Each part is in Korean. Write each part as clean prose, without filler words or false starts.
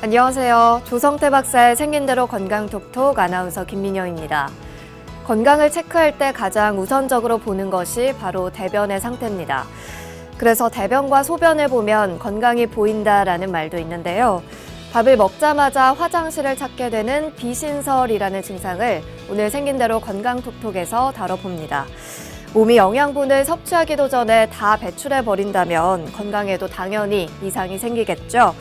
안녕하세요. 조성태 박사의 생긴 대로 건강 톡톡 아나운서 김민영입니다. 건강을 체크할 때 가장 우선적으로 보는 것이 바로 대변의 상태입니다. 그래서 대변과 소변을 보면 건강이 보인다라는 말도 있는데요. 밥을 먹자마자 화장실을 찾게 되는 비신설이라는 증상을 오늘 생긴 대로 건강 톡톡에서 다뤄봅니다. 몸이 영양분을 섭취하기도 전에 다 배출해버린다면 건강에도 당연히 이상이 생기겠죠.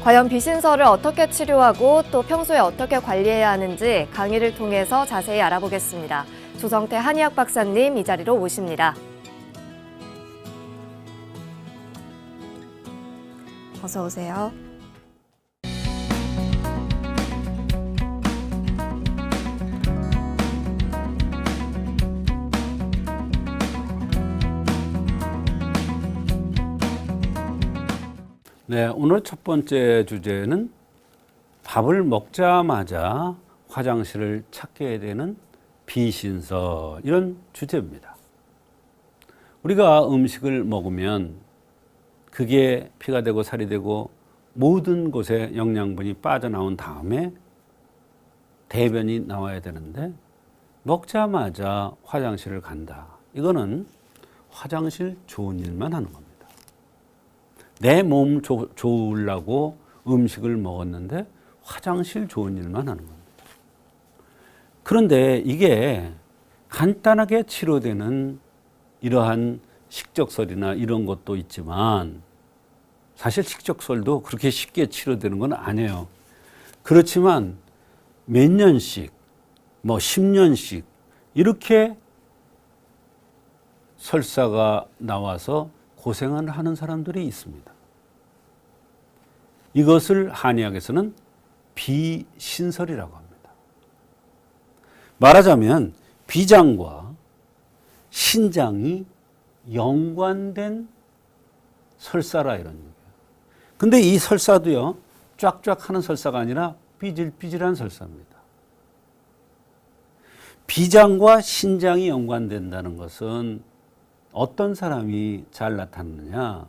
과연 비신설을 어떻게 치료하고 또 평소에 어떻게 관리해야 하는지 강의를 통해서 자세히 알아보겠습니다. 조성태 한의학 박사님 이 자리로 모십니다. 어서 오세요. 네, 오늘 첫 번째 주제는 밥을 먹자마자 화장실을 찾게 되는 비신설, 이런 주제입니다. 우리가 음식을 먹으면 그게 피가 되고 살이 되고 모든 곳에 영양분이 빠져나온 다음에 대변이 나와야 되는데 먹자마자 화장실을 간다. 이거는 화장실 좋은 일만 하는 겁니다. 내 몸 좋으려고 음식을 먹었는데 화장실 좋은 일만 하는 겁니다. 그런데 이게 간단하게 치료되는 이러한 식적설이나 이런 것도 있지만 사실 식적설도 그렇게 쉽게 치료되는 건 아니에요. 그렇지만 몇 년씩, 10년씩 이렇게 설사가 나와서 고생을 하는 사람들이 있습니다. 이것을 한의학에서는 비신설이라고 합니다. 말하자면 비장과 신장이 연관된 설사라 이런 얘기예요. 근데 이 설사도요, 쫙쫙 하는 설사가 아니라 삐질삐질한 설사입니다. 비장과 신장이 연관된다는 것은 어떤 사람이 잘 나타나느냐?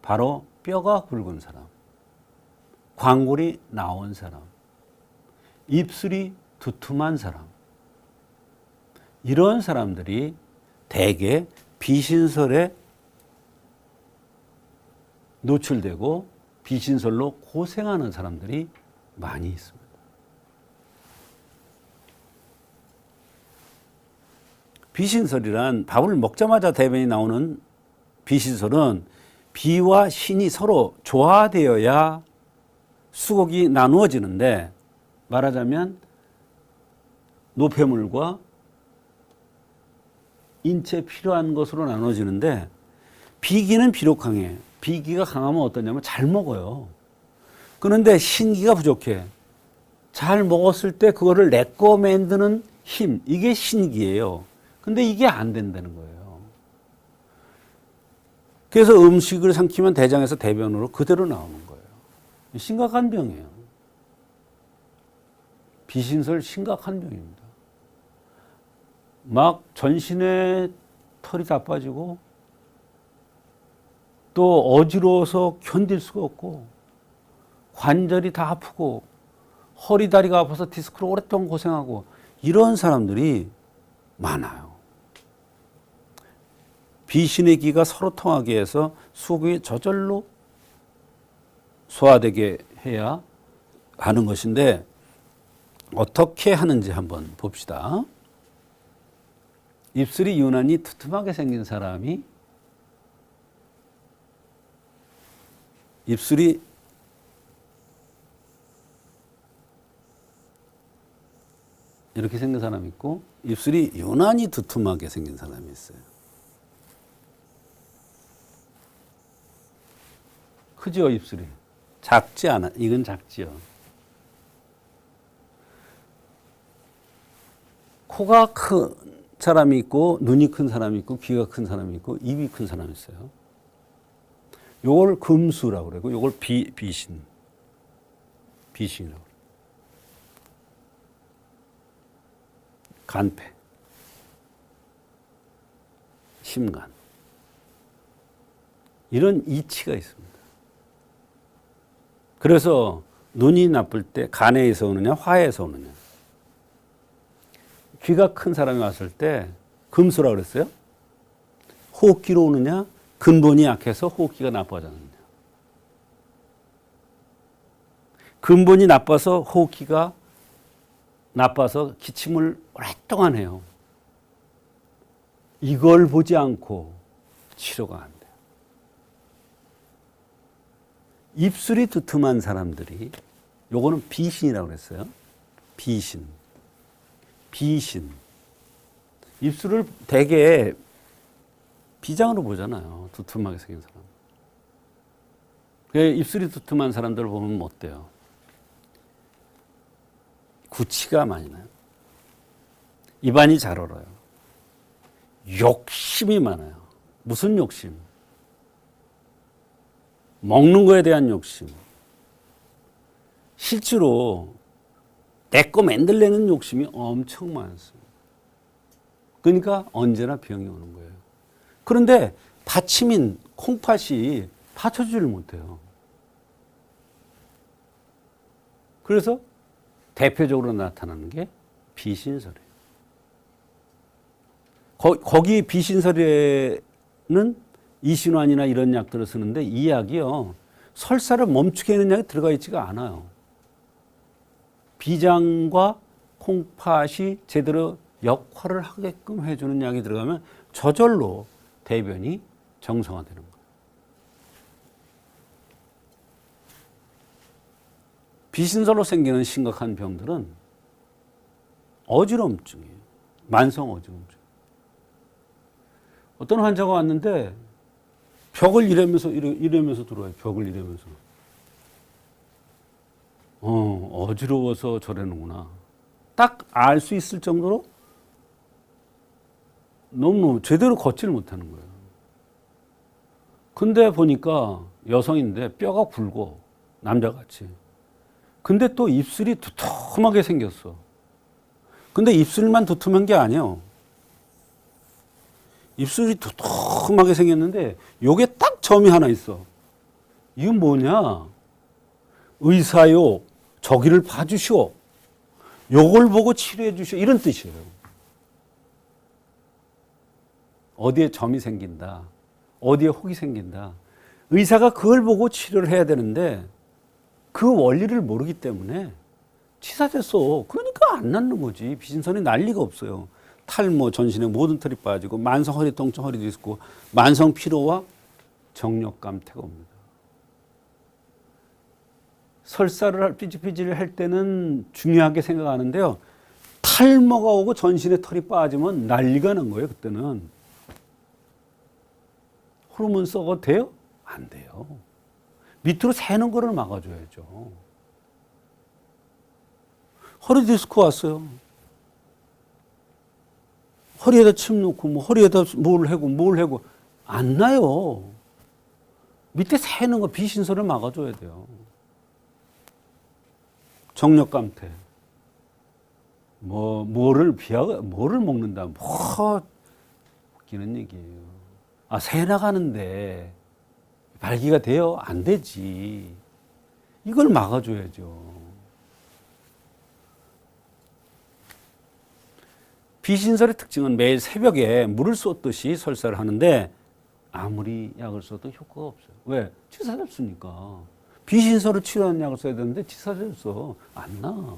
바로 뼈가 굵은 사람, 광골이 나온 사람, 입술이 두툼한 사람, 이런 사람들이 대개 비신설에 노출되고 비신설로 고생하는 사람들이 많이 있습니다. 비신설이란 밥을 먹자마자 대변이 나오는 비신설은 비와 신이 서로 조화되어야 수곡이 나누어지는데, 말하자면 노폐물과 인체에 필요한 것으로 나눠지는데, 비기는 비록 강해. 비기가 강하면 어떠냐면 잘 먹어요. 그런데 신기가 부족해. 잘 먹었을 때 그거를 내꺼 만드는 힘, 이게 신기예요. 근데 이게 안 된다는 거예요. 그래서 음식을 삼키면 대장에서 대변으로 그대로 나오는 거예요. 심각한 병이에요. 비신설 심각한 병입니다. 막 전신에 털이 다 빠지고 또 어지러워서 견딜 수가 없고 관절이 다 아프고 허리 다리가 아파서 디스크로 오랫동안 고생하고 이런 사람들이 많아요. 비신의 기가 서로 통하게 해서 수곡이 저절로 소화되게 해야 하는 것인데 어떻게 하는지 한번 봅시다. 입술이 유난히 두툼하게 생긴 사람이 입술이 이렇게 생긴 사람이 있고 입술이 유난히 두툼하게 생긴 사람이 있어요. 크죠, 입술이? 작지 않아. 이건 작지요. 코가 큰 사람이 있고 눈이 큰 사람이 있고 귀가 큰 사람이 있고 입이 큰 사람이 있어요. 요걸 금수라고 그러고 요걸 비신이라고 그래요. 간패, 심간, 이런 이치가 있습니다. 그래서 눈이 나쁠 때 간해에서 오느냐 화해에서 오느냐. 귀가 큰 사람이 왔을 때 금수라고 그랬어요. 호흡기로 오느냐 근본이 약해서 호흡기가 나빠졌느냐. 근본이 나빠서 호흡기가 나빠서 기침을 오랫동안 해요. 이걸 보지 않고 치료가 안 돼요. 입술이 두툼한 사람들이 요거는 비신이라고 그랬어요. 비신. 입술을 되게 비장으로 보잖아요. 두툼하게 생긴 사람. 입술이 두툼한 사람들을 보면 어때요? 구취가 많이 나요. 입안이 잘 얼어요. 욕심이 많아요. 무슨 욕심? 먹는 거에 대한 욕심. 실제로 내 거 만들려는 욕심이 엄청 많습니다. 그러니까 언제나 병이 오는 거예요. 그런데 받침인 콩팥이 받쳐주지를 못해요. 그래서 대표적으로 나타나는 게 비신설이에요. 거기 비신설에는 이신환이나 이런 약들을 쓰는데 이 약이요. 설사를 멈추게 하는 약이 들어가 있지가 않아요. 비장과 콩팥이 제대로 역할을 하게끔 해주는 약이 들어가면 저절로 대변이 정상화되는 거예요. 비신설로 생기는 심각한 병들은 어지럼증이에요. 만성 어지럼증. 어떤 환자가 왔는데 벽을 이러면서 들어와요. 벽을 이러면서. 어지러워서 저러는구나. 딱 알 수 있을 정도로 너무 제대로 걷지를 못하는 거예요. 근데 보니까 여성인데 뼈가 굵고 남자같이. 근데 또 입술이 두툼하게 생겼어. 근데 입술만 두툼한 게 아니에요. 입술이 두툼하게 생겼는데 요게 딱 점이 하나 있어. 이건 뭐냐? 의사요. 저기를 봐주시오. 요걸 보고 치료해 주시오. 이런 뜻이에요. 어디에 점이 생긴다. 어디에 혹이 생긴다. 의사가 그걸 보고 치료를 해야 되는데 그 원리를 모르기 때문에 치사됐어. 그러니까 안 낫는 거지. 비신선이 날 리가 없어요. 탈모, 전신의 모든 털이 빠지고 만성 허리 통증, 허리 디스크, 만성 피로와 정력 감퇴가 옵니다. 설사를 삐질삐질 할 때는 중요하게 생각하는데요. 탈모가 오고 전신에 털이 빠지면 난리가 난 거예요. 그때는. 호르몬 썩어도 돼요? 안 돼요. 밑으로 새는 거를 막아줘야죠. 허리 디스크 왔어요. 허리에다 침 놓고 뭐 허리에다 뭘 해고 안 나요. 밑에 새는 거 비신설을 막아줘야 돼요. 정력 감퇴. 뭐를 먹는다. 웃기는 얘기예요. 새 나가는데 발기가 돼요? 안 되지. 이걸 막아줘야죠. 비신설의 특징은 매일 새벽에 물을 쏟듯이 설사를 하는데 아무리 약을 써도 효과가 없어요. 왜? 치사졌으니까. 비신설을 치료하는 약을 써야 되는데 치사졌어. 안 나.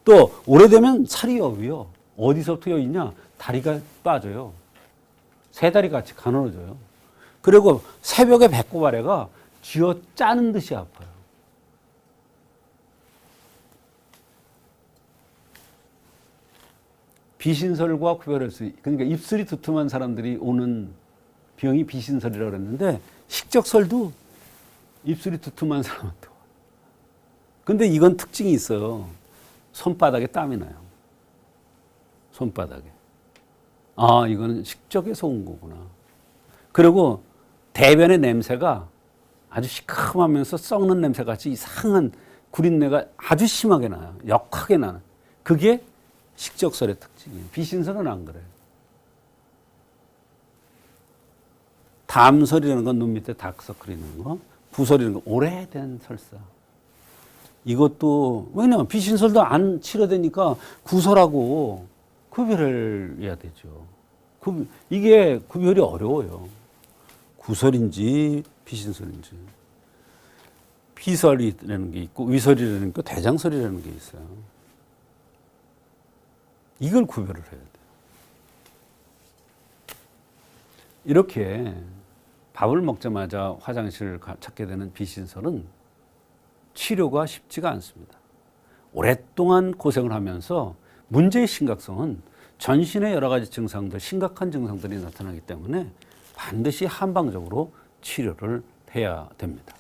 또 오래되면 살이 여위요. 어디서부터 여위냐? 다리가 빠져요. 세 다리 같이 가늘어져요. 그리고 새벽에 배꼽 아래가 쥐어 짜는 듯이 아파요. 비신설과 구별해서 그러니까 입술이 두툼한 사람들이 오는 병이 비신설이라고 그랬는데 식적설도 입술이 두툼한 사람한테 와요. 근데 이건 특징이 있어요. 손바닥에 땀이 나요. 손바닥에. 이거는 식적에서 온 거구나. 그리고 대변의 냄새가 아주 시큼하면서 썩는 냄새같이 이상한 구린내가 아주 심하게 나요. 역하게 나는. 그게 식적설의 특징이에요. 비신설은 안 그래요. 담설이라는 건 눈 밑에 다크서클 있는 거, 부설이라는 건 오래된 설사. 이것도 왜냐면 비신설도 안 치료되니까 구설하고 구별을 해야 되죠. 이게 구별이 어려워요. 구설인지 비신설인지. 비설이라는 게 있고 위설이라는 게 있고 대장설이라는 게 있어요. 이걸 구별을 해야 돼요. 이렇게 밥을 먹자마자 화장실을 찾게 되는 비신설은 치료가 쉽지가 않습니다. 오랫동안 고생을 하면서 문제의 심각성은 전신의 여러 가지 증상들, 심각한 증상들이 나타나기 때문에 반드시 한방적으로 치료를 해야 됩니다.